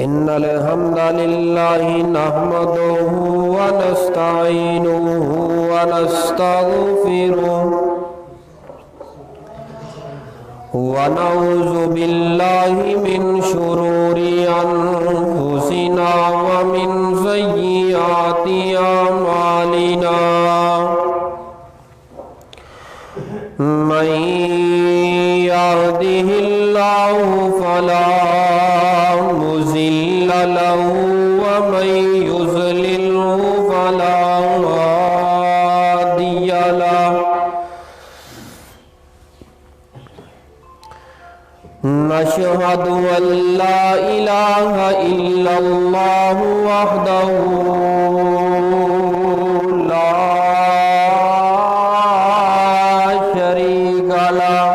إن الحمد لله نحمده ونستعينه ونستغفره ونعوذ بالله من شرور أنفسنا ومن سيئات أعمالنا من يهده الله فلا مضل له ومن يضلله فلا هادي له نشهد أن لا إله إلا الله وحده لا شريك له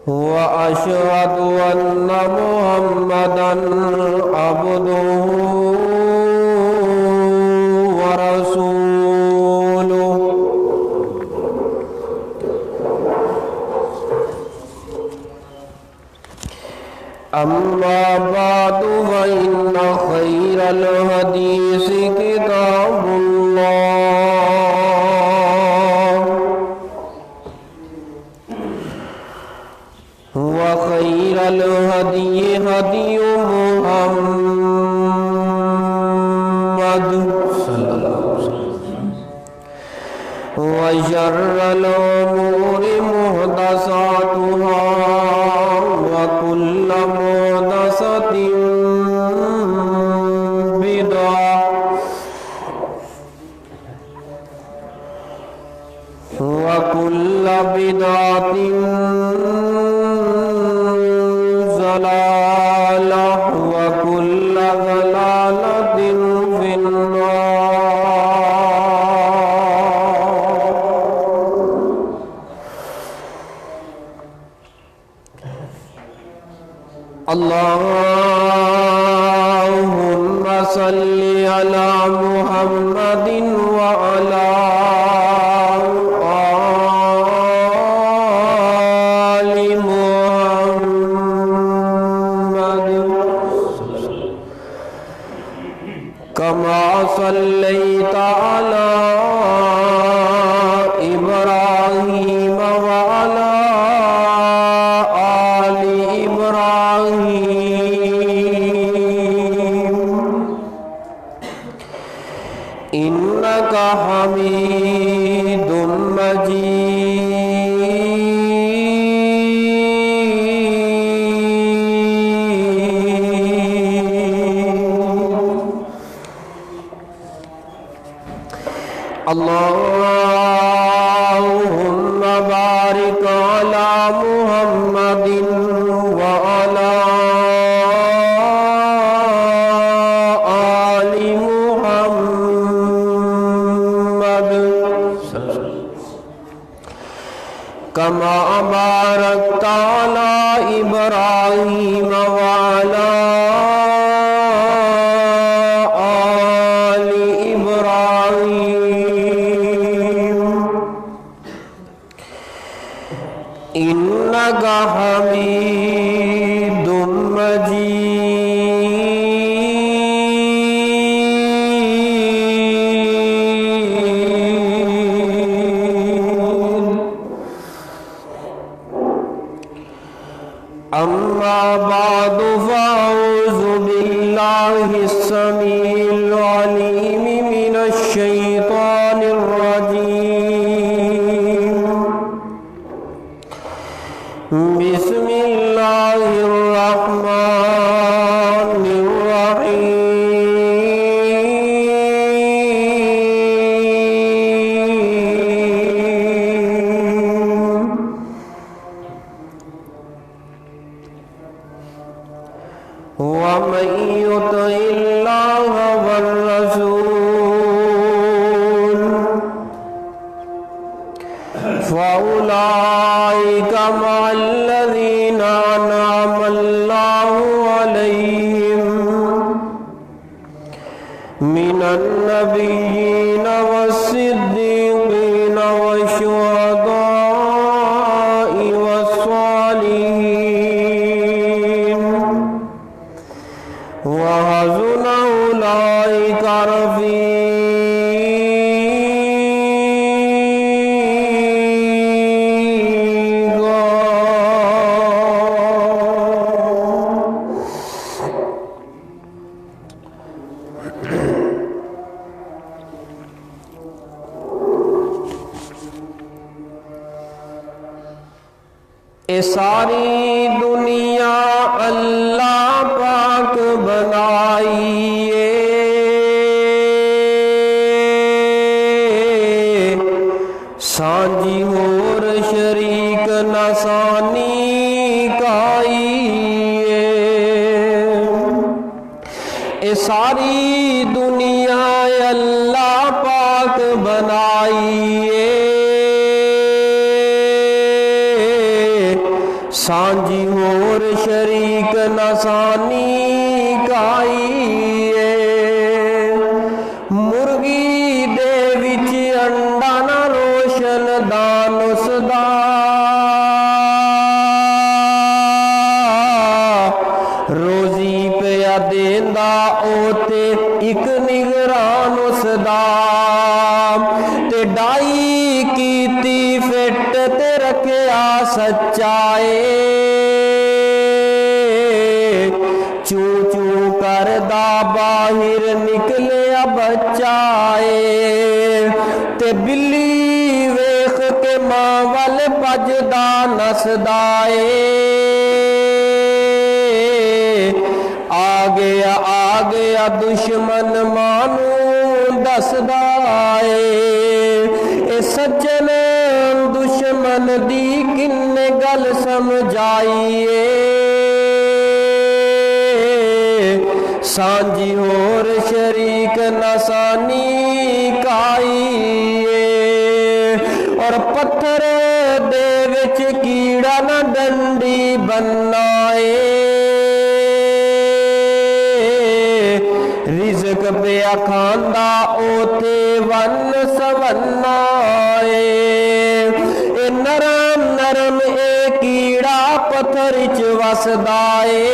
وأشهد أن محمدًا عبده ورسوله أما بعد فإن خير الحديث كتاب الله وخير الهدي هدي محمد صلى الله عليه وسلم وشر الأمور محدثاتها وكل محدثة بدعة وكل بدعة ضلالة وكل ضلالة في النار. اللهم صل على محمد وعلى آل محمد كما صليت على إبراهيم وعلى آل إبراهيم إنك حميد مجيد. اللهم بارك على محمد وعلى آل محمد كما باركت على إبراهيم وعلى آل إبراهيم إنك حميد مجيد. أما بعد فأعوذ بالله السميع العليم من الشيطان الرجيم. بسم الله الرحمن الرحيم. ومن يطع الله والرسول فأولئك مع الذين أنعم الله عليهم من النبيين والصديقين والشهداء والصالحين اے ساری دنیا اللہ پاک بنائی سانجی اور شریک نسانی کائی اے ساری دنیا اللہ پاک بنائی سانجی اور شریک نسانی کائی مرغی دے وچ انڈا نہ روشن دانس دا روزی پیا دیندا اوتے ایک نگران اس دا تے ڈائی کیتی فٹ تے رکھیا سچائے چوں چوں کردا باہر نکلیا بچائے تے بلی ویخ کے ماں ول بجدا نسدائے آ گیا دشمن مانوں دسدائے اے سجن دشمن دی کن گل سمجھائیے سانجی اور شریک نسانی کائیے اور پتھر دے وچ کیڑا نہ ڈنڈی بنائے رزق پیا کھاندا اوتے ون سونائے اے نرم نرم اے کیڑا پتھر وچ وسدائے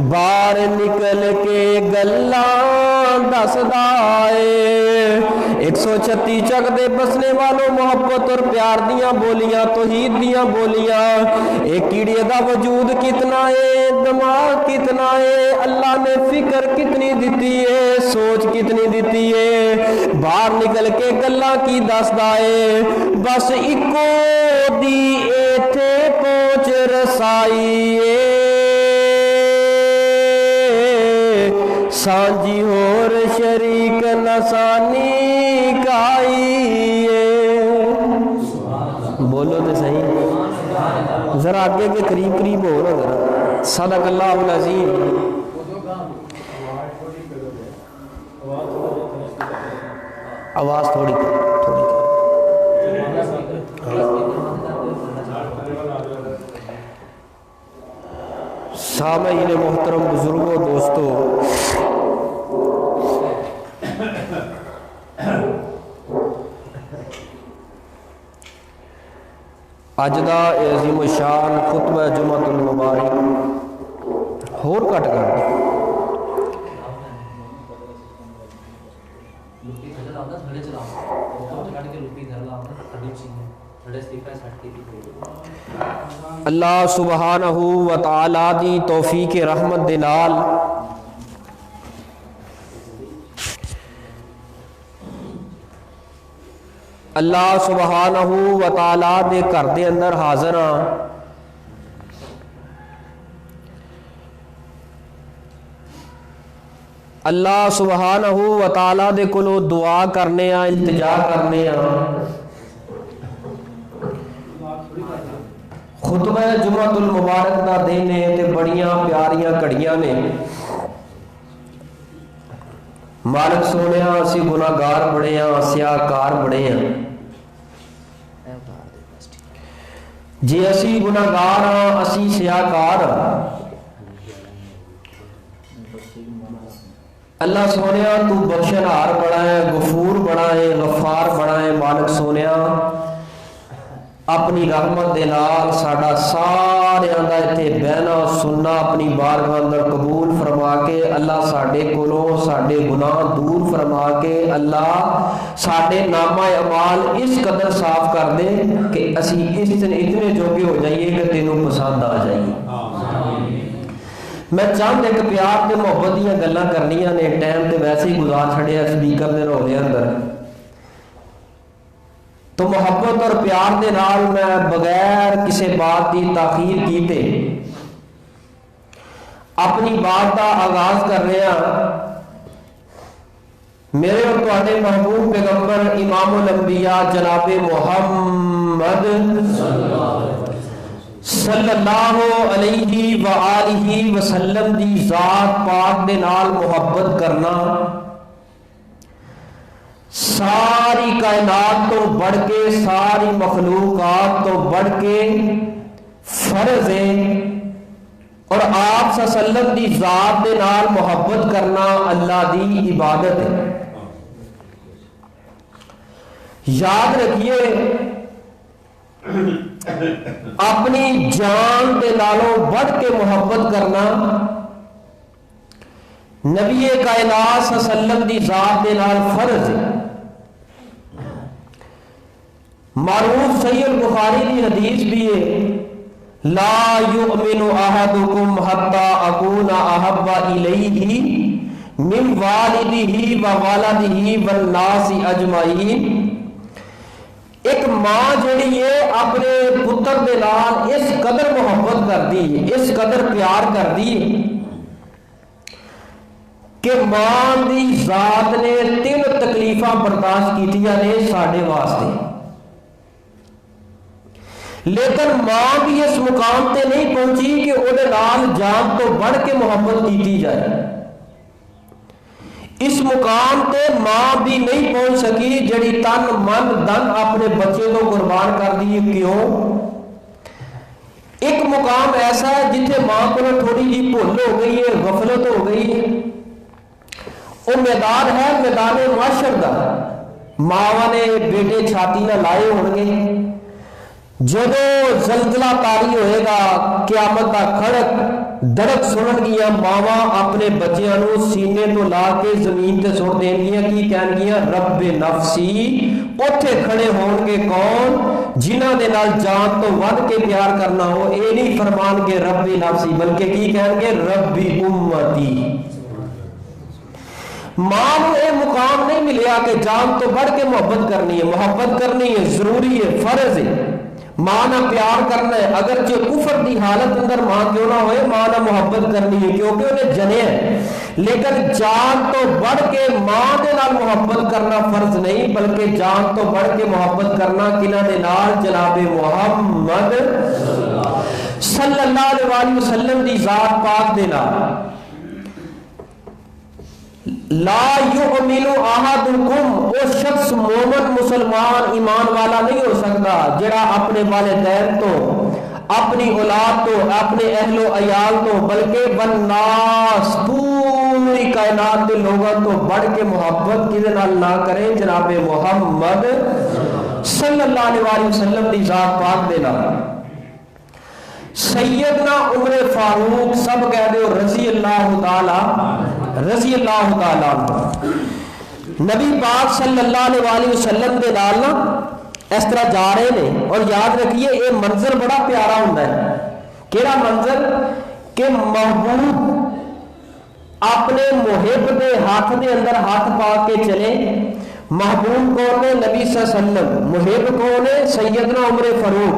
باہر نکل کے گلاں دسدائے 136 چک دے بسنے والوں محبت اور پیار دیاں بولیاں توحید دیاں بولیاں ایک کیڑے دا وجود کتنا ہے دماغ کتنا ہے اللہ نے فکر کتنی دیتی ہے سوچ کتنی دیتی ہے باہر نکل کے گلاں کی دسدا ہے بس اکو دی ایتھے پہنچ رسائی سانجی اور شریک نسانی کائی بولو تو صحیح ذرا آگے کے قریب قریب ہو نا ذرا صدق اللہ العظیم آواز تھوڑی سامعین محترم بزرگوں دوستو اج دا عظیم الشان خطبہ جمعۃ المبارک ہور کٹ کر اللہ سبحانہ و تعالی دی توفیق رحمت دے نال اللہ سبحانہ و تعالی دے گھر دے اندر حاضر ہاں اللہ سبحانہ و تعالی دے کولو دعا کرنے ہاں التجا کرنے ہاں خطبہ جمعۃ المبارک دا دن ہے تے بڑیاں پیاریاں گھڑیاں نے مالک سونیا اسی گناہگار بڑے ہاں سیاہکار بڑے ہاں جی اسی گناہگار ہاں اسی سیاہکار ہاں اللہ سونیا تو بخشنہار بڑا ہے غفور بڑا ہے غفار بڑا ہے مالک سونیا اپنی رحمت دے نال ساڈا سارا ਸਾਰਿਆਂ ਦਾ ਇੱਥੇ ਬਹਿਣਾ ਸੁਣਨਾ ਆਪਣੀ ਬਾਰਗਾਹ ਅੰਦਰ ਕਬੂਲ ਫਰਮਾ ਕੇ ਅੱਲਾਹ ਸਾਡੇ ਕੋਲੋਂ ਸਾਡੇ ਗੁਨਾਹ ਦੂਰ ਫਰਮਾ ਕੇ ਅੱਲਾਹ ਸਾਡੇ ਨਾਮਾ ਅਮਾਲ ਇਸ ਕਦਰ ਸਾਫ਼ ਕਰ ਦੇ ਕਿ ਅਸੀਂ ਇਤਨੇ ਜੋਗੇ ਹੋ ਜਾਈਏ ਕਿ ਤੈਨੂੰ ਪਸੰਦ ਆ ਜਾਈਏ। میں چند ایک پیار تے محبت دیا گلاں کرنیاں نے، ٹائم تے ویسے ہی گزار چھڑیا سپیکر دے رولے اندر، تو محبت اور پیار دے نال میں بغیر کسی بات دی تاخیر کیتے اپنی بات دا آغاز کر رہا۔ میرے اور تواڈے محبوب پیغمبر امام الانبیاء جناب محمد صلی اللہ علیہ وآلہ وسلم دی ذات پاک دے نال محبت کرنا ساری کائنات تو بڑھ کے ساری مخلوقات تو بڑھ کے فرض ہے، اور آپ صلی اللہ علیہ وسلم دی ذات دے نال محبت کرنا اللہ دی عبادت ہے۔ یاد رکھیے اپنی جان دے نالوں بڑھ کے محبت کرنا نبی کائنات صلی اللہ علیہ وسلم دی ذات دے نال فرض ہے۔ معروف صحیح البخاری دی حدیث بھی ہے، لا یؤمن احدکم حتی اکون احب الیہ من والدہ وولدہ والناس اجمعین۔ ایک ماں جڑی ہے اپنے پتر دے نال اس قدر محبت کردی ہے، اس قدر پیار کردی ہے کہ ماں دی ذات نے 3 تکلیفاں برداشت کیتیاں نے ساڈے واسطے، لیکن ماں بھی اس مقام تے نہیں پہنچی کہ وہ نال جان تو بڑھ کے محبت کیتی جائے۔ اس مقام تے ماں بھی نہیں پہنچ سکی جڑی تن من دن اپنے بچے کو قربان کر دی۔ کیوں؟ ایک مقام ایسا ہے جتھے ماں کو تھوڑی جی بھول ہو گئی ہے، غفلت ہو گئی ہے، وہ میدان ہے میدان معاشر دا، ماں نے بیٹے چھاتی نہ لائے ہون گے، جدو زلزلہ طاری ہوئے گا قیامت کا کھڑک دڑک سنن گیا، ماواں اپنے بچیاں نو سینے تو لا کے زمین تے سٹ دین گیا، کی کہن گیا رب نفسی۔ اوتھے کھڑے ہون گے کون؟ جنہاں دے نال جان تو ود کے پیار کرنا ہو، اے نہیں فرمان گے رب نفسی، بلکہ کی کہن گے رب امتی۔ ماں نو اے مقام نہیں ملیا کہ جان تو بڑھ کے محبت کرنی ہے، محبت کرنی ہے، ضروری ہے، فرض ہے، ماں نہ پیار کرنا ہے، اگرچہ کفر دی حالت اندر ماں کیوں نہ ہوئے، ماں نہ محبت کرنی ہے کیونکہ انہیں جنے ہے، لیکن جان تو بڑھ کے ماں دے نال محبت کرنا فرض نہیں، بلکہ جان تو بڑھ کے محبت کرنا کنہ دے نال جناب محمد صلی اللہ علیہ وآلہ وسلم دی ذات پاک دے نال۔ لا یؤمن احدکم، وہ شخص مومن مسلمان ایمان والا نہیں ہو سکتا جڑا اپنے والدین تو، اپنی اولاد تو، اپنے اہل و عیال تو، بلکہ والناس پوری کائنات کے لوگوں تو بڑھ کے محبت کدے نال نہ کرے جناب محمد صلی اللہ علیہ وسلم دی ذات پاک دے نال۔ سیدنا عمر فاروق سب کہہ دے رضی اللہ تعالی رضی اللہ تعالیٰ، نبی پاک صلی اللہ علیہ وآلہ وسلم دے نال نا اس طرح جا رہے ہیں، اور یاد رکھیے یہ منظر بڑا پیارا ہوتا ہے۔ کیڑا منظر؟ کہ محبوب اپنے محب دے ہاتھ دے اندر ہاتھ پا کے چلے۔ محبوب کون ہے؟ نبی صلی اللہ علیہ وسلم۔ محب کون ہے؟ سیدنا عمر فاروق۔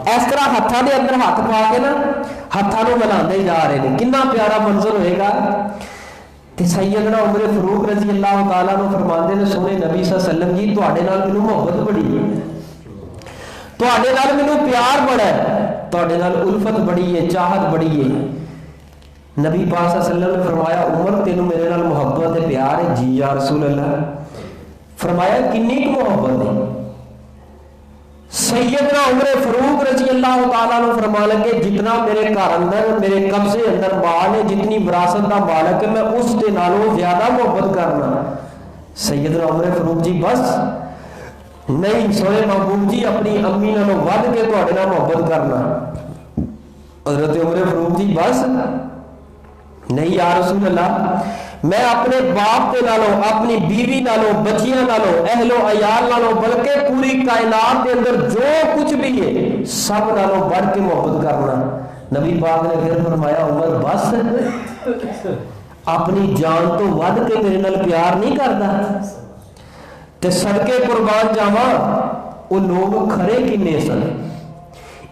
اس طرح ہاتھاں دے اندر ہاتھ پا کے نا ہاتھاں نو ملاندے جا رہے ہیں، کتنا پیارا منظر ہوئے گا۔ سیدنا عمر فاروق رضی اللہ تعالیٰ نے فرماندے نے سونے نبی صلی اللہ علیہ وسلم جی تواڈے نال مینوں محبت بڑی ہے، تواڈے نال مینوں پیار بڑا ہے، تواڈے نال الفت بڑی ہے، چاہت بڑی ہے۔ نبی پاک صلی اللہ علیہ وسلم نے فرمایا عمر تینوں میرے نال محبت ہے، پیار ہے؟ جی یا رسول اللہ۔ فرمایا کنی کو محبت ہے؟ سیدنا عمر فاروق رضی اللہ تعالیٰ عنہ فرما لگے جتنا میرے گھر اندر میرے قبضے اندر مال ہے، جتنی وراثت کا مالک ہے، میں اس کے نالوں زیادہ محبت کرنا۔ سیدنا عمر فاروق جی بس نہیں، سونے محبوب جی اپنی امی نالوں ود کے تواڈے نال محبت کرنا۔ حضرت عمر فاروق جی بس نہیں یا رسول اللہ، میں اپنے باپ کے نالوں، اپنی بیوی نالوں، بچیاں نالوں، اہل و عیال نالوں، بلکہ پوری کائنات کے اندر جو کچھ بھی ہے سب نالوں بڑھ کے محبت کرنا۔ نبی پاک نے پھر فرمایا عمر بس، اپنی جان تو ود کے میرے نال پیار نہیں کرتا تے صدقے قربان جاواں وہ لوگ کھڑے کنے سن۔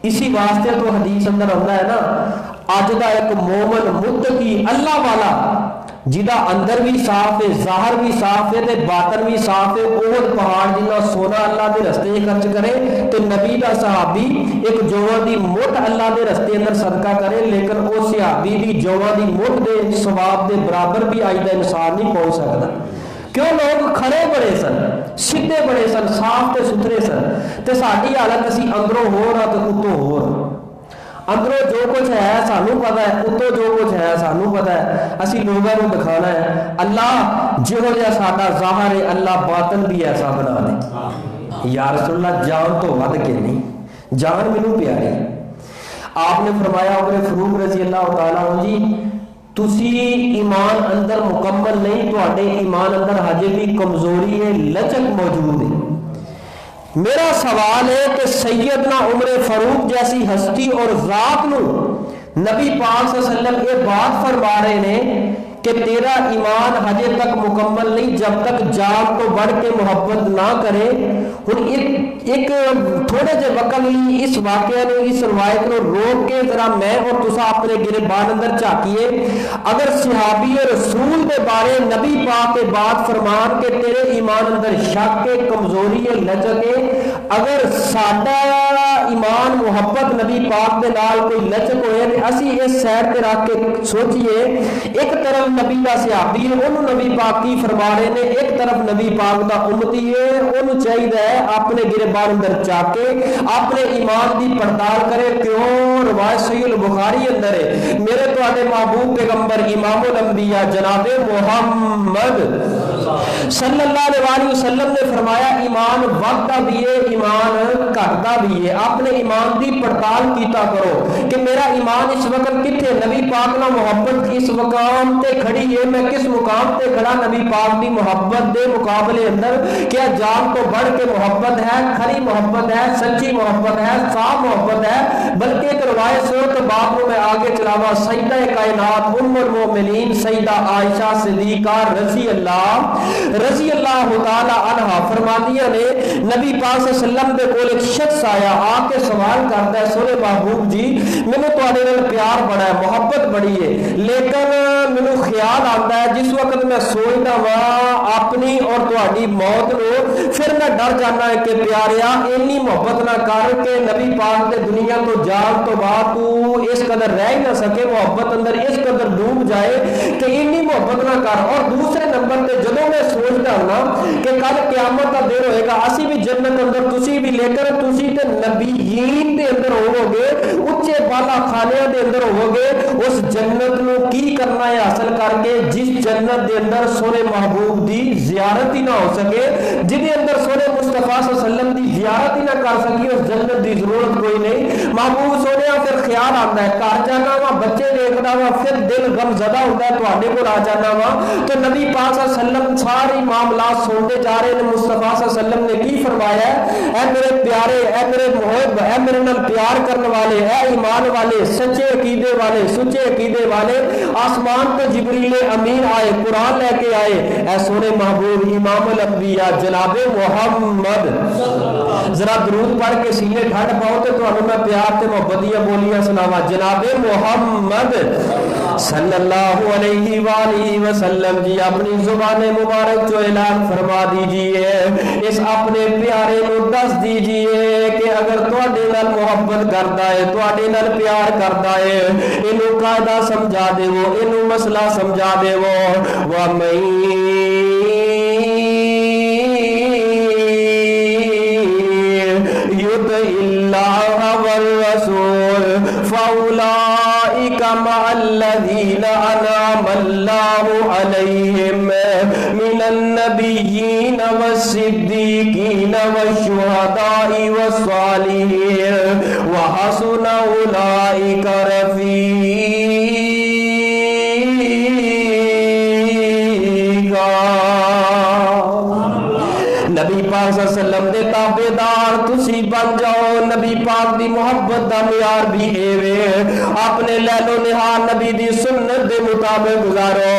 اسی واسطے تو حدیث اندر ہوتا ہے نا، اج دا ایک مومن متقی اللہ والا جدا اندر بھی صاف ہے، ظاہر بھی صاف ہے تے باطن بھی صاف ہے، احد پہاڑ جنہ سونا اللہ دے رستے خرچ کرے تے نبی دا صحابی ایک جوڑ دی مٹ اللہ دے رستے اندر صدقہ کرے، لیکن او صحابی دی جوڑ دی مٹ دے ثواب دے برابر بھی اج دا انسان نہیں پہنچ سکتا۔ کیوں؟ لوگ کھڑے بڑے سن، سیدھے بڑے سن، صاف تے ستھرے سن، تے ساڈی حالت اسی اندروں ہو رہا تے اتوں ہو رہا۔ اندروں جو کچھ ہے سانوں پتا ہے، اتوں جو کچھ ہے سانوں پتا ہے، اسی لوگوں کو دکھانا ہے۔ اللہ جہو جہا ساڈا ظاہر ہے اللہ باطن بھی ایسا بنا دے۔ یا رسول اللہ جان تو ود کے نہیں، جان مینوں پیاری۔ آپ نے فرمایا عمر فاروق رضی اللہ تعالیٰ عنہ جی تسی ایمان اندر مکمل نہیں، تواڈے ایمان اندر حجے بھی کمزوری ہے، لچک موجود ہے۔ میرا سوال ہے کہ سیدنا عمر فاروق جیسی ہستی اور ذات نو نبی پاک صلی اللہ علیہ وسلم یہ بات فرما رہے ہیں کہ تیرا ایمان حجے تک مکمل نہیں جب تک جان تو بڑھ کے محبت نہ کرے۔ ہن ایک تھوڑے جے وقت لی اس واقعہ نے، اس روایت کو روک کے ذرا میں اور تسا اپنے گربان اندر جھاکیے۔ اگر صحابی رسول کے بارے نبی پاک کے بات فرمان کہ تیرے ایمان اندر شک ہے، کمزوری ہے، لچک ہے، اگر ساڈا ایمان محبت نبی پاک دے نال کوئی لچک ہوئے تے اسی اس سائڈ تے رکھ کے سوچئے، ایک طرف نبی دا صحابی ہے انہوں نبی پاک کی فرما رہے نے، ایک طرف نبی پاک دا امتی ہے انہوں چاہیے اپنے گربان اندر چاکے اپنے ایمان دی پڑتال کرے۔ کیوں؟ روایت صحیح البخاری اندر ہے، میرے تو آدھے محبوب پیغمبر امام الانبیاء جناب محمد صلی اللہ علیہ وسلم نے فرمایا ایمان وقتا بھی ہے، ایمان گھٹتا بھی ہے، اپنے ایمان دی پڑتال کیتا کرو کہ میرا ایمان اس وقت کتنے، نبی پاک نہ محبت اس مقام تے کھڑی ہے، میں کس مقام تے کھڑا نبی پاک دی محبت دے مقابلے اندر؟ کیا جان تو بڑھ کے محبت ہے، کھری محبت ہے، سچی محبت ہے، صاف محبت ہے؟ بلکہ ایک روایت سو تو باپ میں آگے چلاوا سیدہ کائنات ام المؤمنین سیدہ عائشہ صدیقہ رضی اللہ تعالی عنہا فرماندیاں نے نبی پاک صلی اللہ علیہ وسلم دے کول ایک شخص آیا، آ کے سوال کرتا ہے سونے محبوب جی مینوں تواڈے نال پیار بڑا ہے، محبت بڑی ہے، لیکن مینوں خیال آتا ہے جس وقت میں سوچتا وا اپنی اور تواڈی موت نو، پھر میں ڈر جانا ہے کہ پیاریا اینی محبت نہ کر کہ نبی پاک دے دنیا تو جان تو بعد تو اس قدر رہ ہی نہ سکے، محبت اندر اس قدر ڈوب جائے کہ اینی محبت نہ کر۔ اور دوسرے نمبر تے جدوں میں سوچتا ہوں نا کہ کل قیامت کا دن ہوئے گا، اسی بھی جنت اندر تسی بھی، لیکن تسی تے نبیین دے اندر ہوو گے، اچے بالا خانے دے اندر ہوو گے، اس جنت نو کی کرنا ہے حاصل کر کے جس جنت دے اندر سونے محبوب دی زیارت ہی نہ ہو سکے، جدے اندر سونے مصطفیٰ صلی اللہ علیہ وسلم دی زیارت ہی نہ کر سکی، اس جنت دی ضرورت کوئی نہیں۔ محبوب سونے پھر خیال آتا ہے گھر جانا وا، بچے دیکھنا وا، پھر دل غم زدہ ہوتا ہے تواڈے کول آ جانا وا۔ تو نبی پاک صلی اللہ علیہ وسلم ساری معاملات سنتے جا رہے ہیں، مصطفیٰ صلی اللہ علیہ وسلم نے کی فرمایا ہے، اے میرے پیارے، اے میرے محب، اے میرے نال پیار کرنے والے، اے ایمان والے، سچے عقیدے والے، سچے عقیدے والے، آسمان تو جبریل امین آئے، قرآن لے کے آئے، اے سونے محبوب امام الانبیاء جناب محمد ذرا درود پڑھ کے سینے ٹھنڈ پاؤ تے تانوں میں پیار تے محبت دی بولیاں سناواں۔ جناب محمد صلی اللہ علیہ وآلہ وسلم جی اپنی زبان مبارک جو اعلان فرما دیجئے، اس اپنے پیارے نو دس دیجئے کہ اگر تواڈے نال محبت کردا ہے، تواڈے نال پیار کردا ہے، اینو قاعدہ سمجھا دیو، اینو مسئلہ سمجھا دیو۔ وَمَن يُطِعِ اللَّهَ وَالرَّسُولَ فَأُولَئِكَ مَعَ الَّذِينَ أَنْعَمَ اللَّهُ عَلَيْهِم مِّنَ النَّبِيِّينَ وَالصِّدِّيقِينَ وَالشُّهَدَاءِ وَالصَّالِحِينَ हसुन उलाइका रफीका। नबी पाक सल्लम दे ताबेदार तुसी बन जाओ। नबी पाक दी मोहब्बत दा मियार भी एवे, अपने लैलो निहार नबी दी सुन्नत दे मुताबिक गुजारो,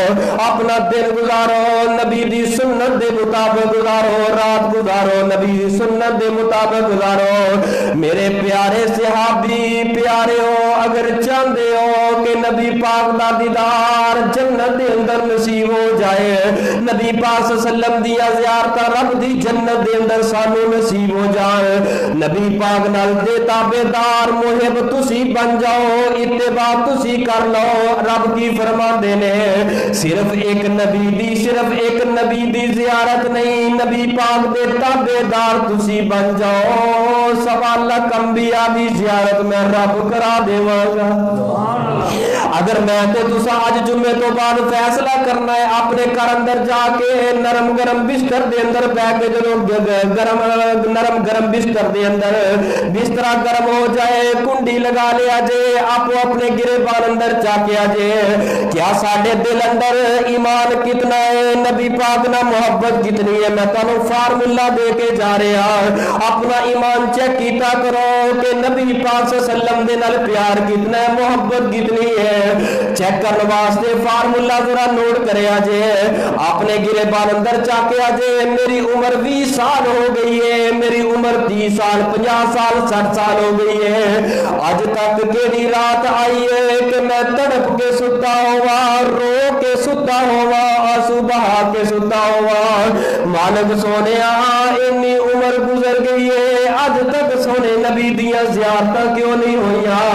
अपना दिन गुजारो नबी दी सुन्नत दे मुताबिक गुजारो, रात गुजारो नबी दी सुन्नत दे मुताबिक गुजारो। मेरे प्यारे सहाबी प्यारे हो, अगर चाहते हो कि नबी पाक दा दीदार जन्नत दे अंदर नसीब हो जाए, नबी पाक सल्लम दी ज़ियारत रब दी जन्नत दे अंदर सानू नसीब हो जाए, नबी पाक नाल दे ताबेदार मुहिब तुसी बन जाओ, इत्तेबा तुसी कर लो। रब की फरमाते ने सिर्फ एक नबी दी ज़ियारत नहीं, नबी पाक दे ताबेदार तुसी बन जाओ, 1.25 लाख अंबिया दी ज़ियारत मैं रब करा देवांगा। अगर मैं ते तुसा अज जुम्मे तो बाद फैसला करना है अपने घर अंदर जाके नरम गरम बिस्तर दे अंदर बैठ के, जो नरम गरम बिस्तर दे अंदर बिस्तरा गर्म हो जाए, कुंडी लगा लिया जे, आपो अपने गिरेबान अंदर जाके आ जे, क्या साडे दिल अंदर ईमान कितना है, नबी पाक ना मोहब्बत कितनी है। मैं तुहानू फार्मूला दे के जा रहा, अपना ईमान चेक कीता करो कि नबी पाक सल्लम दे नाल प्यार कितना है, मोहब्बत कितनी है। चेक करने वास्ते फार्मूला जरा नोट करे जे, अपने गिरेबान अंदर जाके आ जे, मेरी उम्र 20 साल हो गई है, मेरी उम्र 30 साल 50 साल 60 साल हो गई है, आज तक केड़ी रात आई है कि मैं तड़प के सुता हुआ, रो के सुता हुआ, आंसू बहा के सुता हुआ। मालिक सोने इन्नी उम्र गुजर गई है, आज तक सोने नबी दियां ज़ियारतां क्यों नहीं हुईयां।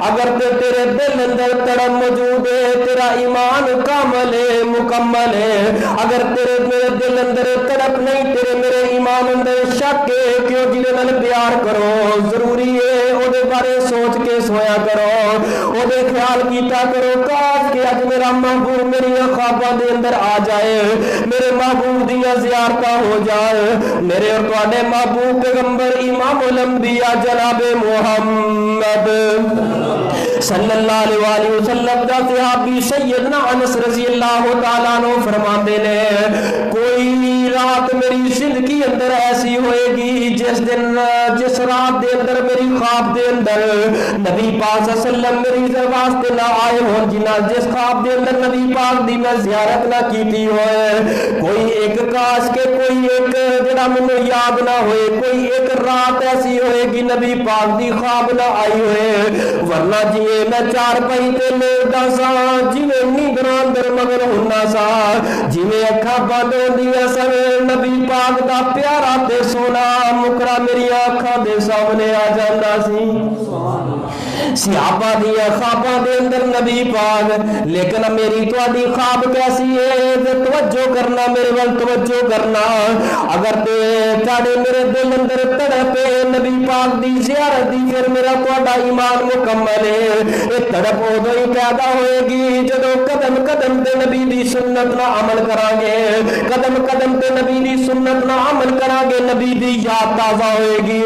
अगर ते तेरे दिल अंदर तड़प मौजूद है, तेरा ईमान कामल है, मुकम्मल है। अगर तेरे मेरे दिल अंदर तड़प नहीं, तेरे मेरे ईमान अंदर शक है, क्यों जिन्हें नाल प्यार करो, जरूरी है ओदे बारे सोच के सोया करो, ओदे ख्याल कीता करो। काश कि अज मेरा महबूब मेरी ख्वाबां दे अंदर आ जाए, मेरे महबूब दियां ज़ियारतां हो जाए, मेरे और तुहाडे महबूब पैगंबर इमामुल अंबिया जनाबे मुहम्मद सल्लल्लाहु अलैहि वसल्लम दा सहाबी सैयदना अनस रज़ी अल्लाह तआला अन्हु फरमाते ने, कोई रात मेरी जिंदगी अंदर ऐसी होएगी जिस रात दे अंदर मेरी ख्वाब दे अंदर नबी पाक सल्लम मेरी वास्ते ना आए हो, जिस ख्वाब दे अंदर नबी पाक दी मैं ज़ियारत ना कीती होए। कोई एक काश के कोई एक जड़ा मैनू याद ना होए, कोई एक रात ऐसी होएगी नबी पाक दी ख्वाब ना आई होए, वरना जिए मैं चार पाई ते लेटदा सा, जिवें नींदरां अंदर मगन हुंदा सा, जिवें अखां बंद होंदियां सन, नबी पाक दा प्यारा ते सोना मुकरा मेरी अखां दे सामने आ जांदा सी। सिहाबा दी ख्वाबां दे अंदर नबी पाक, लेकिन मेरी तुहाडी ख्वाब कैसी है, तवज्जो करना, मेरे वाल तवज्जो करना। अगर ते तुहाडे मेरे दिल अंदर तड़प है नबी पाक दी ज़ियारत दी, फिर मेरा तुहाडा ईमान मुकम्मल है। ये तड़प उदों ही पैदा होएगी जदों कदम कदम ते नबी दी सुन्नत ना अमल करांगे, कदम कदम ते नबी दी सुन्नत ना अमल करांगे, नबी दी याद ताज़ा होएगी।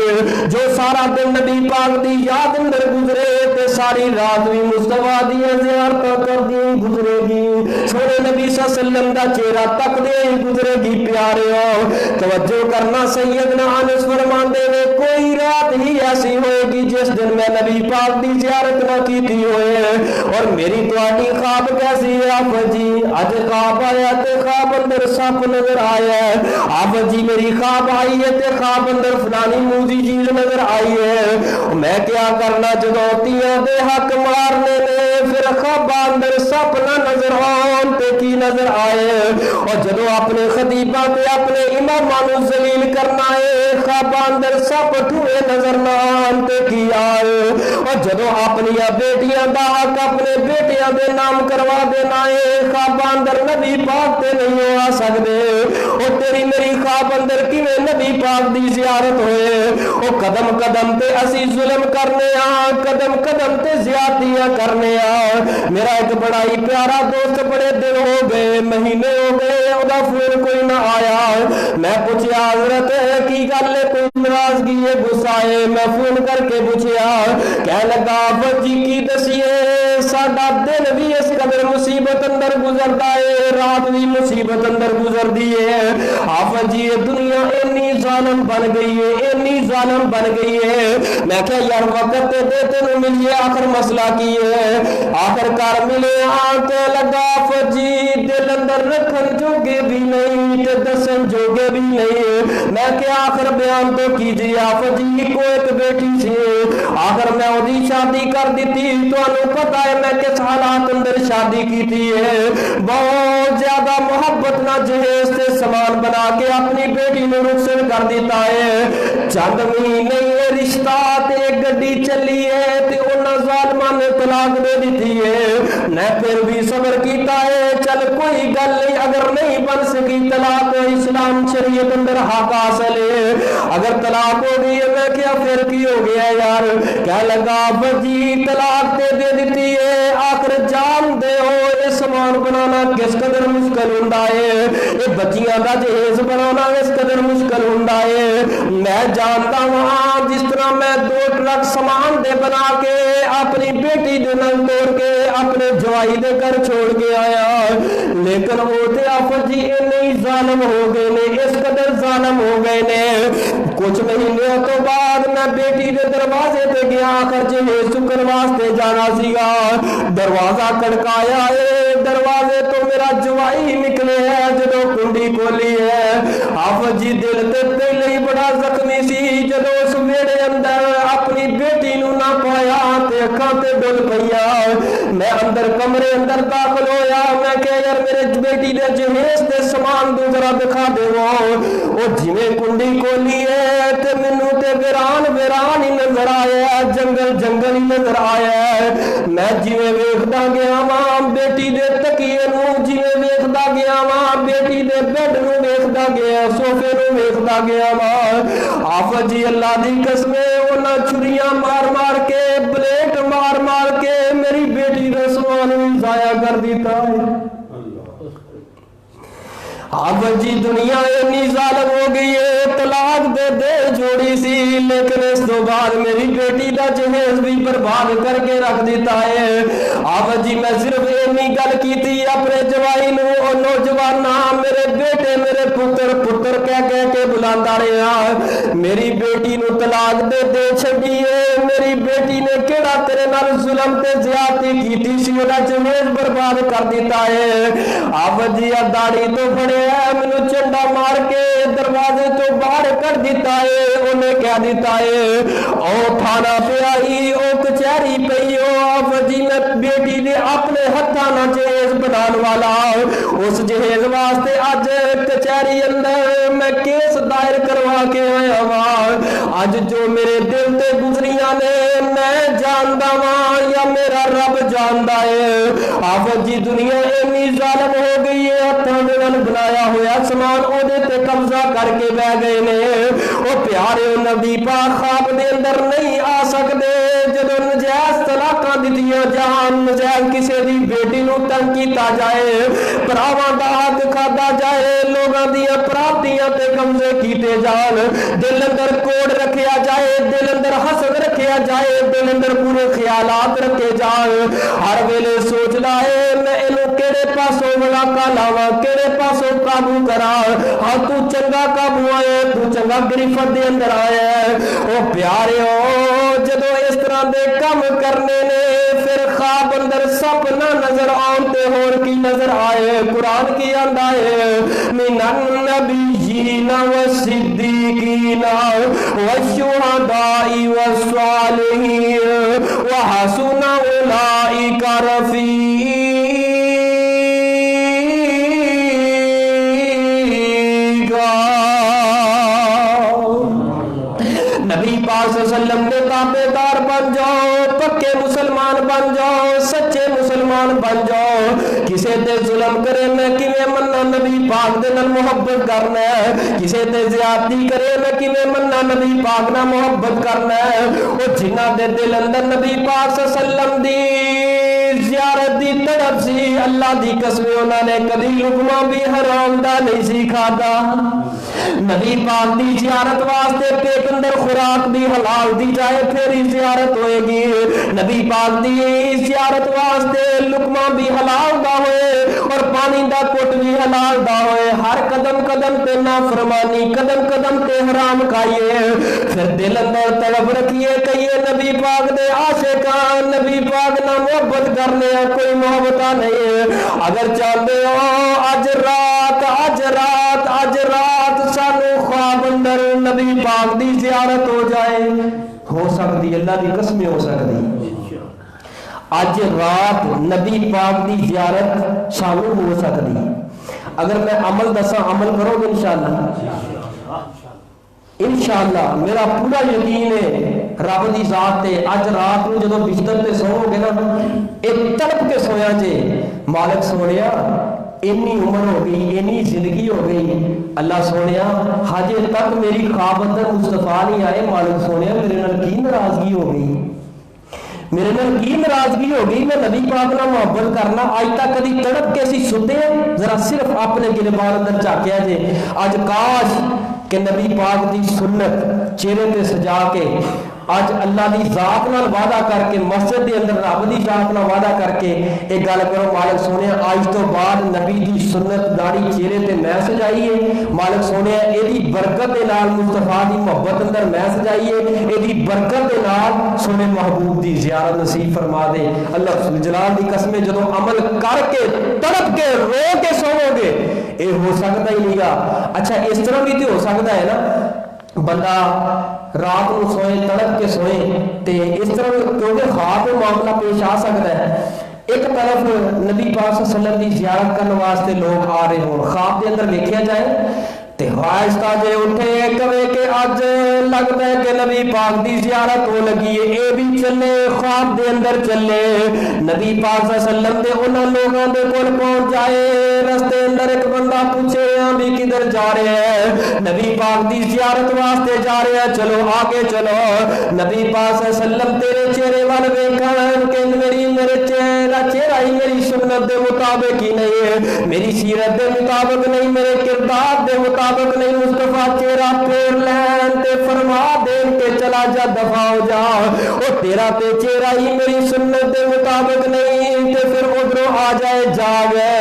जो सारा दिन नबी पाक दी याद अंदर गुजरे ते सारी रात भी मुस्तफा दी ज़ियारत करदी गुजरेगी, सोने नबी सल्लम दा चेहरा तकदे ही गुजरेगी। प्यारे हो तवज्जो करना, सैयदना अनस फरमाते ने, कोई रात ही ऐसी होएगी जिस दिन मैं नबी पाक दी ज़ियारत ना कीती होए। और मेरी तुहाडी ख्वाब कैसी है आप जी, अज ख्वाब आया ते ख्वाब अंदर सप नजर आया, आप जी मेरी ख्वाब आई है ते ख्वाब अंदर फलानी मूजी चीज नजर आई है। मैं क्या करना जदों तियां दे हक मारने ने, फिर ख्वाब अंदर सप ना नजर आन ते की नजर आए। और जदों अपने खतीबा ते अपने इमामां नूं जलील करना है, ख्वाब अंदर सप ठूए नजर ना आन ते की आए। और जदों अपनी बेटियां दा हक अपने बेटियां दे नाम करवा देना है, ख्वाब अंदर नबी पाक ते नहीं आ सकदे। ਉਹ ਤੇਰੀ ਮੇਰੀ ਖਾਬ ਅੰਦਰ ਕਿਵੇਂ ਨਬੀ ਪਾਕ ਦੀ ਜ਼ਿਆਰਤ ਹੋਏ। ਉਹ ਕਦਮ ਕਦਮ ਤੇ ਅਸੀਂ ਜ਼ੁਲਮ ਕਰਨੇ ਆ, ਕਦਮ ਕਦਮ ਤੇ ਜ਼ਿਆਦਤੀਆਂ ਕਰਨੇ ਆ। ਮੇਰਾ ਇੱਕ ਬੜਾ ਹੀ ਪਿਆਰਾ ਦੋਸਤ, ਬੜੇ ਦਿਨ ਹੋ ਗਏ, ਮਹੀਨੇ ਹੋ ਗਏ, ਉਹਦਾ ਫੋਨ ਕੋਈ ਨਾ ਆਇਆ। ਮੈਂ ਪੁੱਛਿਆ ਹਜ਼ਰਤ ਕੀ ਗੱਲ ਹੈ, ਕੋਈ ਨਾਰਾਜ਼ਗੀ ਹੈ, ਗੁੱਸਾ ਹੈ? ਮੈਂ ਫੋਨ ਕਰਕੇ ਪੁੱਛਿਆ, ਕਹਿ ਲੱਗਾ ਆਫਤ ਜੀ ਕੀ ਦਸੀਏ, ਸਾਡਾ ਦਿਨ ਵੀ ਇਸ ਕਦਰ ਮੁਸੀਬਤ ਅੰਦਰ ਗੁਜ਼ਰਦਾ ਹੈ, ਰਾਤ ਵੀ ਮੁਸੀਬਤ ਅੰਦਰ ਗੁਜ਼ਰਦੀ ਹੈ। ਆਫਤ ਜੀ ਇਹ ਦੁਨੀਆ ਇੰਨੀ ਜ਼ਾਲਮ ਬਣ गई है, इन्नी जालिम बन गई है। मैं क्या यार वक्त ते दे तेनू मिलिए, आखिर मसला की है? आखिरकार मिले आते लगा फजी दिल अंदर रखन जोगे भी नहीं ते दसन जोगे भी नहीं। मैं क्या आखिर बयान तो कीजिए आफत जी को एक बेटी सी, आखिर मैं ओदी शादी कर दी थी, तुहानू पता है मैं किस हालात अंदर शादी की थी है। बहुत ज्यादा मोहब्बत ना जहेज से सामान बना के अपनी बेटी ने रुखसत कर दिता है। चंद महीने ये रिश्ता ते गड्डी चली है ते उन्हां ज़ालिमां ने तलाक दे दी है। मैं फिर भी सबर कीता है, चल कोई गल नहीं, अगर नहीं बन सकी तलाक इस्लाम शरीयत अंदर हक हासिल है, अगर तलाक हो गई है मैं क्या फिर की हो गया यार? कह लगा बजी तलाक ते दे दी है, आखिर जान दे हो ये सामान बनाना किस कदर मुश्किल हुंदा है, ये बच्चियां दा जहेज बनाना इस कदर मुश्किल हुंदा है। मैं जानता हूं जिस तरह मैं 2 ट्रक सामान दे बना के अपनी बेटी दे नाल तोड़ के अपने जवाई दे घर छोड़ के आया, लेकिन वो ते आफत जी इन्ने ही जालिम हो गए ने, इस कदर जालिम हो गए ने। कुछ महीनों तो बाद मैं बेटी दे दरवाजे पे गया, आखिर जहेज चुकन वास्ते जाना सीगा, दरवाजा खड़काया है, दरवाजे तो मेरा जवाई निकले है, जदों कुंडी खोली है आफत जी दिल ते पहले ही बड़ा जख्मी सी, जदों उस वेड़े अंदर अपनी बेटी नू ना पाया ते अखां ते डुल पईया। मैं अंदर कमरे अंदर दाखिल होया, मैं कहा यार मेरे बेटी दे जहेज ते समान दू जरा दिखा देवो। ओ जिवें कुंडी खोली है ते मैनू ते वीरान वीरान ही नजर आया, जंगल जंगल ही नजर आया। मैं जिवें वेखदा गया वां बेटी दे तकिए नू, जिवें वेखदा गया वां बेटी दे बेड नू वेखदा गया, सोफे नू वेखदा गया वां। आफत जी अल्लाह दी कसम उन्हां छुरियां मार मार के, ब्लेड मार मार के मेरी बेटी दा समान भी जाया कर दिता है। आफत जी दुनिया इन्नी जालिम हो गई है, तलाक दे दे जोड़ी सी, लेकिन इस तो बाद मेरी बेटी का जहेज भी बर्बाद करके रख दिता है। आफत जी मैं सिर्फ इन्नी गल की थी अपने जवाई नू, और नौजवाना मेरे बेटे मेरे पुत्र पुत्र कह के बुलांदा रहा। मेरी बेटी नू तलाक दे छड़ी है, मेरी बेटी ने केड़ा तेरे नाल जुल्म ते ज्यादती कीती सी, ओदा जहेज बर्बाद कर दिता है। आफत जी दाढ़ी तो फड़े मैनू झंडा मार के दरवाजे तो बाहर कर दिता है, उन्हें कह दिता है ओ थाना पे आई, ओ कचहरी पई, ओ आफत जी मैं बेटी ने अपने हथा ना जहेज बनाने वाला, उस जहेज वास्ते अज कचहरी अंदर मैं केस दायर करवा के आया वां। अज जो मेरे दिल ते गुजरियां ने मैं जानदा वां या मेरा रब जानदा है। आफत जी दुनिया इन्नी जालिम हो गई है, हथां दे नाल बनाया होया समान ओदे ते कब्जा करके बह गए ने। ओ प्यारे नबी पाक ख्वाब दे अंदर नहीं आ सकदे, जदों नजायज तलाकां दित्तियां जान, नजायज किसी दी बेटी नू तंग कीता जाए, भरावां दा हक खादा जाए, लोगां दीयां प्राप्तियां ते कब्जे कीते जान, दिल अंदर कोड़ रखिया जाए, दिल अंदर हसद रखिया जाए, दिल अंदर बुरे ख्यालात रखे जान। हर वेले सोचदा है मैं इनू केड़े पासों वलाका लावां, केड़े पासों काबू करा। हाँ तू चंगा काबू आया, तू चंगा गिरफ्त दे अंदर आया है। ओ प्यारे हो जदों इस तरह दे काम करने ने, फिर ख्वाब अंदर सपना नजर आते होर की नजर आए। कुरान की आंदा है मिनन नबिय्यीना व सिद्दीकीना व शुहदाई व सालिहीन व हसुना उलाइका रफीका। नबी पाक वसल्लम के ताबेदार बन जाओ, पक्के मुसलमान बन जाओ, सच्चे मुसलमान बन जाओ। किसे ते जुल्म करे मैं किवें मन्ना नबी पाक दे नाल मुहब्बत करना है, किसे ते ज़्यादती करे मैं किवें मन्ना नबी पाक नाल मुहब्बत करना है। ओ जिन्हां दे दिल अंदर नबी पाक सल्लल्लाहु दी ज़ियारत दी तड़प सी, अल्लाह दी कसम उन्होंने कभी लुकमा भी हराम दा नहीं सी खाता। नबी पाक दी ज़ियारत वास्ते पेट अंदर खुराक दी हलाल दी जाए फिर ही ज़ियारत होएगी। नबी पाक दी ज़ियारत वास्ते लुकमा भी हलाल दा होए और पानी दा घुट भी हलाल दा होए। हर कदम कदम ते नाफरमानी, कदम कदम ते हराम खाइए, फिर दिल अंदर तड़प रखिए कहिए नबी पाक दे आशिकान, नबी पाक ना मोहब्बत करने कोई मोहब्बत नहीं है। अगर चाहते हो अज रात अज रात अज रात सानू ख्वाब अंदर नबी पाक दी ज़ियारत हो जाए, हो सकती अल्लाह दी कसम हो सकती अज रात नबी पाक दी ज़ियारत सानू हो सकती। अगर मैं अमल दसा अमल करोगे इंशाअल्लाह मेरा पूरा यकीन है रब दी जात ते अज रात नूं जदों बिस्तर ते सोओगे ना एक तड़प के सोया जे मालिक सोनिया इन्नी उम्र हो गई, इन्नी जिंदगी हो गई, अल्लाह सोनिया हजे तक मेरी ख्वाब अंदर मुस्तफा नहीं आए। मालिक सोनिया मेरे नाल की नाराजगी हो गई, मेरे नाल की नाराजगी हो गई, मैं नबी पाक नाल मोहब्बत करना अज तक कभी तड़प के असीं सुते जरा सिर्फ अपने गिरबान अंदर झाकिया जे। अज काश कि नबी पाक दी सुन्नत चेहरे ते सजा के अज अल्लाह दी जात नाल वादा करके मस्जिद के अंदर रब दी जात नाल वादा करके एक गल करो मालिक सोने अज तो बाद नबी दी सुन्नत दाढ़ी चेहरे ते मैं सजाई है। मालिक सोने एदी बरकत दे नाल मुस्तफा दी मोहब्बत अंदर मैं सजाई है, एदी बरकत दे नाल सोने महबूब दी ज़ियारत नसीब फरमा दे। अल्लाह जलाल दी कसम जदों अमल करके तड़प के रो के सोवोगे ये हो सकता ही नहींगा। अच्छा इस तरह भी तो हो सकता है ना बंदा रात को सोए तड़प के सोए ते इस तरह क्योंकि ख्वाब में मामला पेश आ सकता है। एक तरफ नबी पाक सल्लल्लाहु अलैहि वसल्लम की ज़ियारत करने वास्ते लोग आ रहे हो, ख्वाब के अंदर देखा जाए ते ख्वाहिशता जे उठे कवे के अज लगता है कि नबी पाक की ज़ियारत हो लगी है, ये भी चले ख्वाब के अंदर चले नबी पाक सल्लल्लाहु अलैहि वसल्लम दे उन्हां लोगों के कोल पहुंच जाए। रस्ते अंदर एक बंदा पूछे भी किधर जा रहे हैं, नबी पाक की ज़ियारत वास्ते जा रहे हैं, चलो आगे चलो। नबी पाक सल्लल्लाहु अलैहि वसल्लम तेरे चेहरे वाल वेखण के मेरे चेहरा ही मेरी सुन्नत के मुताबिक ही नहीं है, मेरी सीरत के मुताबिक नहीं, मेरे किरदार के मुताबिक नहीं। मुस्तफा चेहरा फेर लैन ते फरमा देन के चला जा दफा हो जा, ओ तेरा ते चेहरा ही मेरी सुन्नत के मुताबिक नहीं ते फिर उधरों आ जाए जावे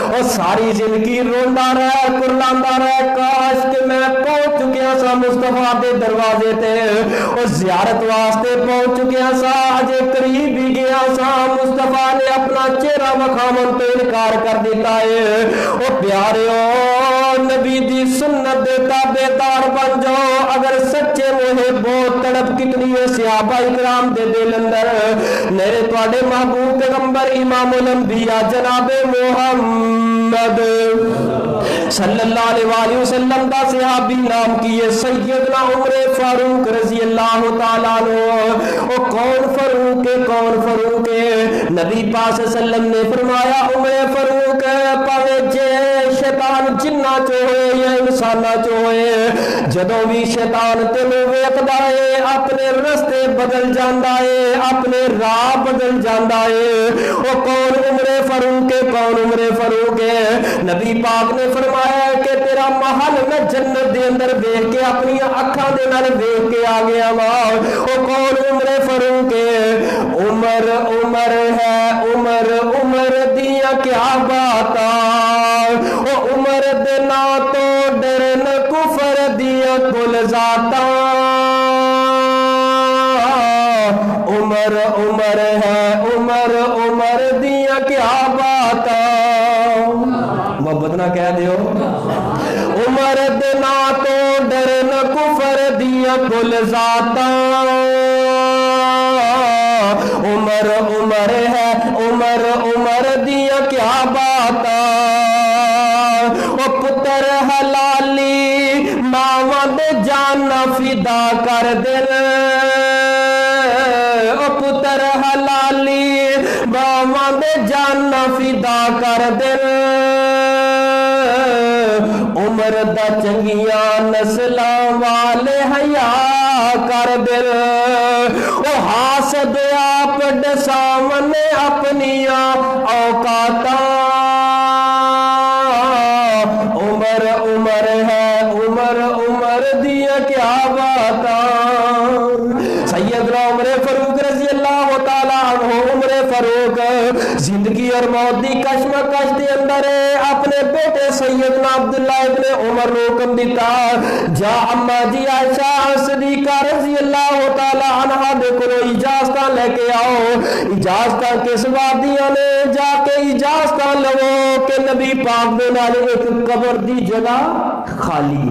और सारी जिंदगी रोंदा रह कुरलांदा रह काश कि मैं पहुंच चुकिया सा मुस्तफा के दरवाजे ते और ज़ियारत वास्ते पहुंच चुकिया सा, अजे करीब ही गया सा, मुस्तफा ने अपना चेहरा वखावन तो इनकार कर दिता है। ओ प्यारे नबी दी सुन्नत दे ताबेदार बन जाओ। अगर सच्चे मोहे बहुत तड़प कितनी है सहाबा इकराम दे दिल अंदर मेरे तुहाडे महबूब पैगंबर इमामुल अंबिया जनाबे मोहम्मद सल्लल्लाहु अलैहि वसल्लम दा सहाबी नाम की है सैयदना उमर फारूक रजी अल्लाह तआला अन्हु। ओ कौन फारूक है, कौन फारूक है? नबी पाक सल्लल्लाहु अलैहि वसल्लम ने फरमाया उमर फारूक पावे जे शैतान जिन्ना चो होए या इंसाना चो होए, जदों भी शैतान तेनू वेखदा है अपने रस्ते बदल जांदा है, अपने राह बदल जांदा है। ओ कौन उमर फारूक है, कौन उमर फारूक है? नबी पाक ने फरमाया कि तेरा महल मैं जन्नत दे अंदर देख के अपनी अखां दे नाल देख के आ गया वा। ओ कौन उमर फारूक है? उमर उमर है, उमर उमर दिया क्या बाता, ओ उमर दे ना तो डरे न कुफर दिया कुल जाता। उमर उमर है, उमर उमर दिया क्या बाता, मोहब्बत ना कह दियो। उमर दे ना तो डरे न कुफर दिया कुल जाता। उमर उमर है, उमर उमर दिया क्या बाता। ओ पुत्र हलाली मावा दे जान फिदा कर दे पुत्र हलाली बावां दे जाना फिदा कर दिल उमर दा चंगिया नस्लां वाले हया कर दिल ओ हासद आप सामने अपनिया औकाता उमर उमर है उमर उमर दिया क्या बाता सैयदना उमर फारूक रजी अल्लाह तआला अन्हु उमर फारूक जिंदगी और मौत दी कशमकश दे अंदर अपने बेटे सैयदना अब्दुल्ला इब्ने उमर को हुक्म दिता जा अम्मा जी आयशा सिद्दीका रजी अल्लाह तआला अन्हा दे कोलों इजाजत लेके आओ इजाजत किस वादियां ने जाके इजाजत लवो कि नबी पाक दे नाल एक कब्र दी जगह खाली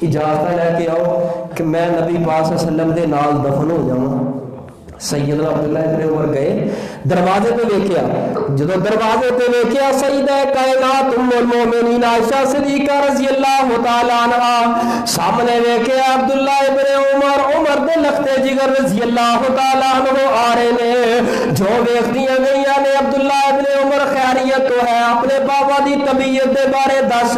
इजाजत लेके आओ कि मैं नबी पाक सल्लल्लाहु अलैहि वसल्लम दे नाल दफन हो जावां सैयदना अब्दुल्ला इब्ने उमर गए दरवाजे पे लेके जदों दरवाजे पे लेके सईदा कायनात उम्मुल मोमिनीन आयशा सिद्दीका रजी अल्लाह तआला अन्हा सामने लेके अब्दुल्ला इब्ने उमर उमर दे लखते जिगर रजी अल्लाह तआला अन्हु आ रहे ने जो वेखदियां गईयां ने अब्दुल्ला इब्ने उमर खैरियत तो है अपने बाबा दी तबीयत दे बारे दस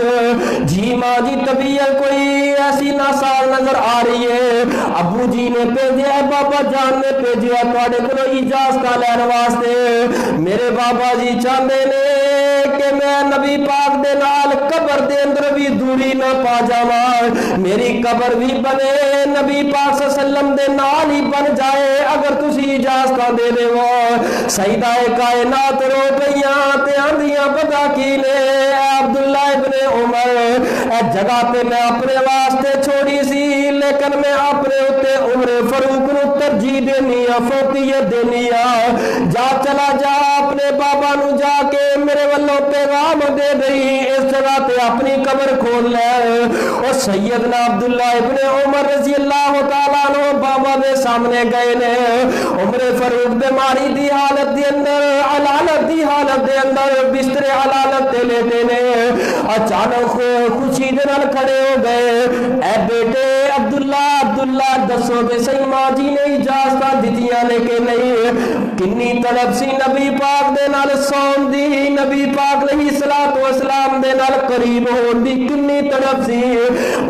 जी मां जी तबीयत कोई ऐसी नासाज नजर आ रही है अबू जी ने भेजा है बाबा जान ने भेजा तुहाडे कोलों इजाजत लैण वास्ते मेरे बाबा जी चाहते ने कि मैं नबी पाक दे नाल कब्र दे अंदर भी दूरी ना पा जावां मेरी कब्र भी बने नबी पाक सल्लल्लाहु अलैहि वसल्लम दे नाल ही बन जाए अगर तुसी इजाजत दे देवो सईदा कायनात रो पईयां ते आंदियां पता की ने अब्दुल्ला इब्ने उमर ए जगह पे मैं अपने वास्ते छोड़ी सी लेकिन मैं अपने उत्ते उमर फारूक नूं तरजीह देनी फौकियत देनी जा चला जा अपने बाबा नू जाके मेरे वालों पैगाम दे दई इस जगह पे अपनी कब्र खोल ले और सैयदना अब्दुल्ला इब्ने उमर रजी अल्लाह तआला अन्हु बाबा दे सामने गए ने उमर फारूक बीमारी दी हालत दे अंदर अलालत दी हालत दे अंदर बिस्तरे अलालत ते लेटे ने अचानक खुशी दे नाल खड़े हो गए ए बेटे अब्दुल्ला अब्दुल्ला दसो कि सही मां जी ने इजाजत दितियां ने कि नहीं किन्नी तड़प सी नबी पाक दे नाल सौन दी नबी पाक अलैहिस्सलातु वस्सलाम दे नाल करीब होण दी किन्नी तड़प सी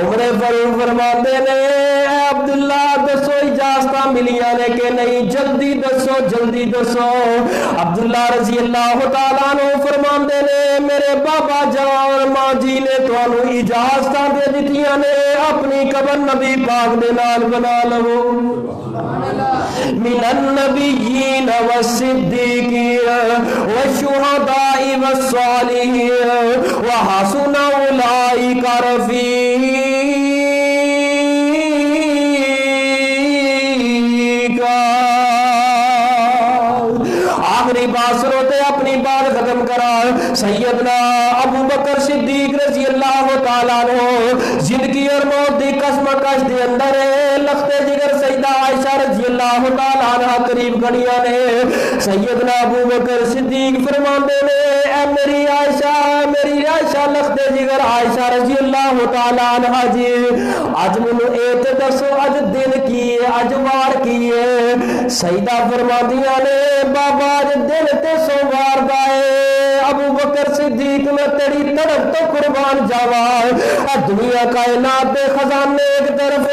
उमर फारूक फरमांदे ने अब्दुल्ला दसो इजाजत मिलियां ने कि नहीं जल्दी दसो अब्दुल्ला रजी अल्लाह तआला अन्हु फरमांदे ने मेरे बाबा जान मां जी ने तुहानू इजाजत दे दितियां ने अपनी कब्र नबी पाक दे नाल बना लवो मिनन नबिय्यीन वस्सिद्दीकीन वशुहदाई वस्सालिहीन व हसुना उलाइका रफीका आखिरी बात सुनोते अपनी बात खत्म करा सैयदना अबू बकर सिद्दीक रजी अल्लाह तआला अन्हु जिंदगी और मौत दी कशमकश दे अंदर लखते जिगर सईदा आयशा रजी अल्लाह तआला अन्हा करीब खड़ियां ने सैयदना अबू बकर सिद्दीक फरमांदे ने ए मेरी आयशा लखते जिगर आयशा रजी अल्लाह तआला अन्हा जी अज मैनू ए ते दसो अज दिन की है अज वार की है सईदा फरमांदियां ने बाबा अज दिन ते सोमवार दा है अबू बकर सिद्दीक मैं तेरी तड़प तो कुर्बान जावा दुनिया कायनात दे खजाने एक तरफ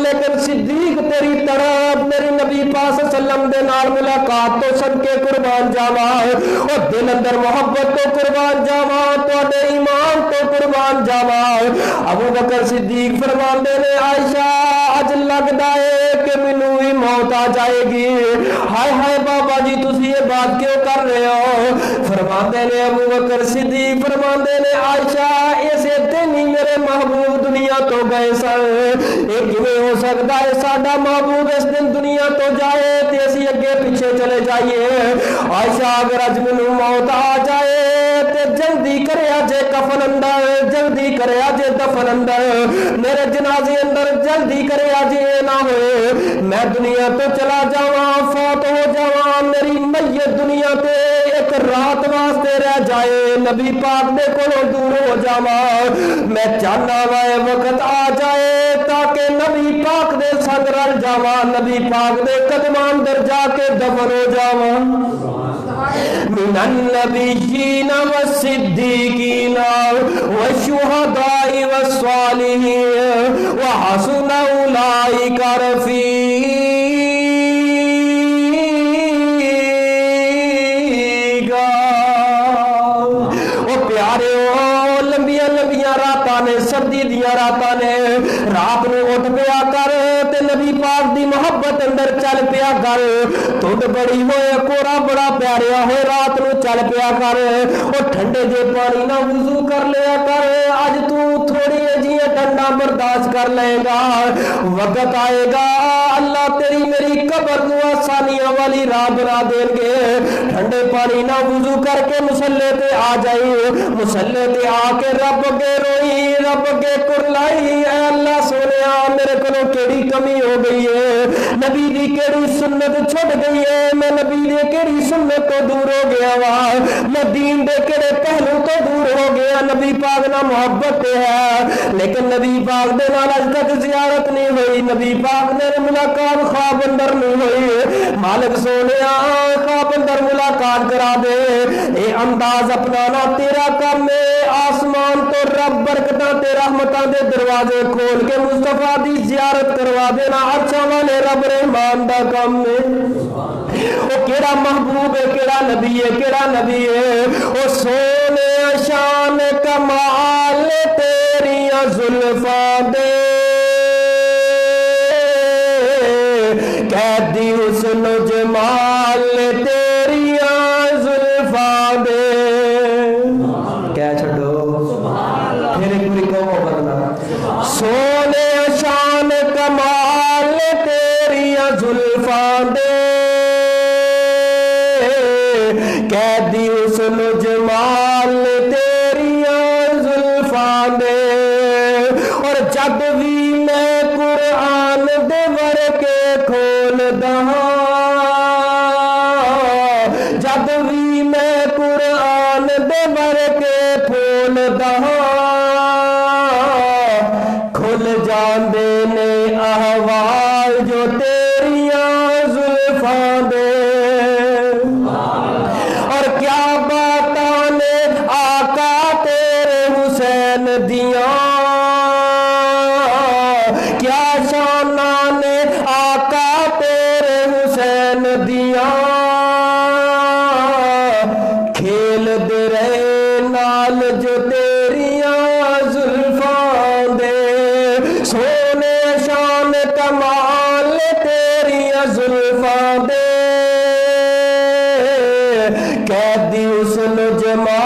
लेकिन सिद्दीक तेरी तड़प मेरी नबी पाक सल्लल्लाहु अलैहि वसल्लम दे नाल मुलाकात तो सदके कुर्बान जावा और दिल अंदर मोहब्बत तो कुर्बान जावा तुहाडे ईमान तो कुर्बान जावा अबू बकर सिद्दीक फरमांदे ने आयशा अज लगदा है कि मैनू भी मौत आ जाएगी हाय हाय बाबा जी तुसी ये बात क्यों कर रहे हो फरमांदे ने अबू बकर सिद्दीक फरमांदे ने आयशा ऐसे दिन ही मेरे महबूब दुनिया तो गए सन ये किवें हो सकदा है साडा महबूब इस दिन दुनिया तो जाए ते असीं अगे पीछे चले जाइए आयशा अगर अज मैनू मौत आ जाए ते जल्दी करया जे कफन अंदर जल्दी करया जे दफन جہان اندر میرے جنازے اندر جلدی کرے آج یہ نہ ہوئے میں دنیا تو چلا جاواں فوت ہو جاواں میری میت دنیا تے ایک رات واسطے رہ جائے نبی پاک دے کولوں دور ہو جاواں میں چاہنا وے وقت آ جائے تاکہ نبی پاک دے سنگ رل جاواں نبی پاک دے قدماں اندر جا کے دفن ہو جاواں من النبیین والصدیقین والشہداء والصالحین وحسن اولئک رفیقا سردی دیا راتاں نے رات نو اٹھ پیا کر تے نبی پاک دی محبت اندر چل پیا کر دھند بڑی ہوئے کوڑا بڑا پیاریا ہوئے رات نو چل پیا کر او ٹھنڈے جے پانی نہ وضو کر لیا کر اج تو تھوڑی جی ٹھنڈا برداشت کر لے گا وقت آئے گا اللہ تیری میری قبر نو آسانیاں والی راہ بنا دیں گے ٹھنڈے پانی نہ وضو کر کے مصلے تے آ جائی مصلے تے آ کے رب کے روئی رب کے کرلائی اے اللہ سونیا میرے کو کیڑی کمی ہو گئی ہے نبی دی کیڑی سنت چھوڑ گئی ہے میں نبی دی کیڑی سنت تو دور ہو گیا وا میں دین دے کیڑے پہلو تو دور ہو گیا نبی پاک نہ محبت ہے لیکن نبی پاک دے نال اج تک زیارت نہیں ہوئی نبی پاک نے ملاقات خواب اندر نہیں ہوئی مالک سونیا خواب اندر ملاقات کرا دے اے انداز اپنانا تیرا کام ہے آسمان تو رب برکتاں تے رحمتاں دے دروازے کھول کے مصطفیٰ دی زیارت کروا دینا عرشاں والے رب رحمان دا کام ہے او کیڑا محبوب ہے کیڑا نبی ہے کیڑا نبی ہے او سونے شان کمال تیریاں زلفاں دے قیدی حسن و جمال تیریاں زلفاں دے کیا چھڑو پھر ایک پوری قوم بدلا سونے شان کمال تیریاں زلفاں دے قیدی حسن و جمال تیریاں زلفاں دے اور جب بھی میں قرآن دے ورکے کھول دہاں جب بھی میں قرآن دے ورکے کھول دہاں کھل جان دینے احوال جو تیریاں زلفاں دے اور کیا باتاں نے آقا تیرے حسین دیاں کیا شاناں نے آقا تیرے حسین دیاں کھیل دے رہے نال جو تیریاں زلفاں دے سونے شان کمال تیریاں زلفاں دے قیدی حسن جمال